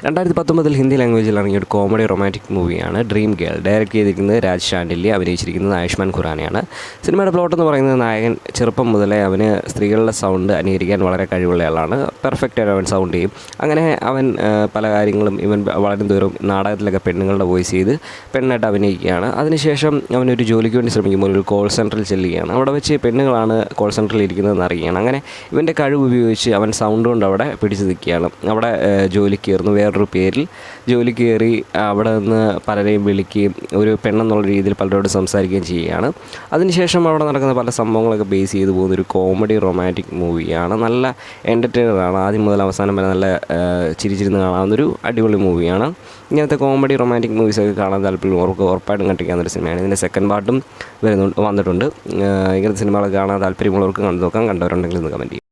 2019 ഹിന്ദി ലാംഗ്വേജിൽ ഇറങ്ങിയ ഒരു കോമഡി റൊമാൻറ്റിക് മൂവിയാണ് ഡ്രീം ഗേൾ. ഡയറക്റ്റ് ചെയ്തിരിക്കുന്നത് രാജ് ഷാൻഡില്യ, അഭിനയിച്ചിരിക്കുന്നത് ആയുഷ്മാൻ ഖുറാനയാണ്. സിനിമയുടെ പ്ലോട്ട് എന്ന് പറയുന്നത് നായകൻ ചെറുപ്പം മുതലേ അവന് സ്ത്രീകളുടെ സൗണ്ട് അനുകരിക്കാൻ വളരെ കഴിവുള്ള ആളാണ്. പെർഫെക്റ്റായിട്ട് അവൻ സൗണ്ട് ചെയ്യും. അങ്ങനെ അവൻ പല കാര്യങ്ങളും ഇവൻ വളരെ ദൂരം നാടകത്തിലൊക്കെ പെണ്ണുങ്ങളുടെ വോയിസ് ചെയ്ത് പെണ്ണായിട്ട് അഭിനയിക്കുകയാണ്. അതിനുശേഷം അവനൊരു ജോലിക്ക് വേണ്ടി ശ്രമിക്കുമ്പോൾ ഒരു കോൾ സെൻറ്ററിൽ ചെല്ലുകയാണ്. അവിടെ വെച്ച് പെണ്ണുങ്ങളാണ് കോൾ സെൻറ്ററിൽ ഇരിക്കുന്നതെന്ന് അറിയുകയാണ്. അങ്ങനെ ഇവൻ്റെ കഴിവ് ഉപയോഗിച്ച് അവൻ സൗണ്ട് കൊണ്ട് അവിടെ പിടിച്ചു നിൽക്കുകയാണ്. അവിടെ ജോലിക്ക് കയറുന്നു. വേറൊരു പേരിൽ ജോലിക്ക് കയറി അവിടെ നിന്ന് പലരെയും വിളിക്കുകയും ഒരു പെണ്ണെന്നുള്ള രീതിയിൽ പലരോട് സംസാരിക്കുകയും ചെയ്യുകയാണ്. അതിനുശേഷം അവിടെ നടക്കുന്ന പല സംഭവങ്ങളൊക്കെ ബേസ് ചെയ്ത് പോകുന്നൊരു കോമഡി റൊമാൻറ്റിക് മൂവിയാണ്. നല്ല എൻ്റർടൈനറാണ്. ആദ്യം മുതൽ അവസാനം വരെ നല്ല ചിരിച്ചിരുന്ന് കാണാവുന്നൊരു അടിപൊളി മൂവിയാണ്. ഇങ്ങനത്തെ കോമഡി റൊമാൻറ്റിക് മൂവീസൊക്കെ കാണാൻ താല്പര്യമുള്ളവർക്ക് ഉറപ്പായിട്ടും കണ്ടിരിക്കാവുന്നൊരു സിനിമയാണ്. ഇതിൻ്റെ സെക്കൻഡ് പാർട്ടും വന്നിട്ടുണ്ട്. ഇങ്ങനത്തെ സിനിമകളൊക്കെ കാണാൻ താല്പര്യമുള്ളവർക്ക് കണ്ടു നോക്കാം. കണ്ടവരുണ്ടെങ്കിൽ ഇന്ന് കമൻറ്റ് ചെയ്യും.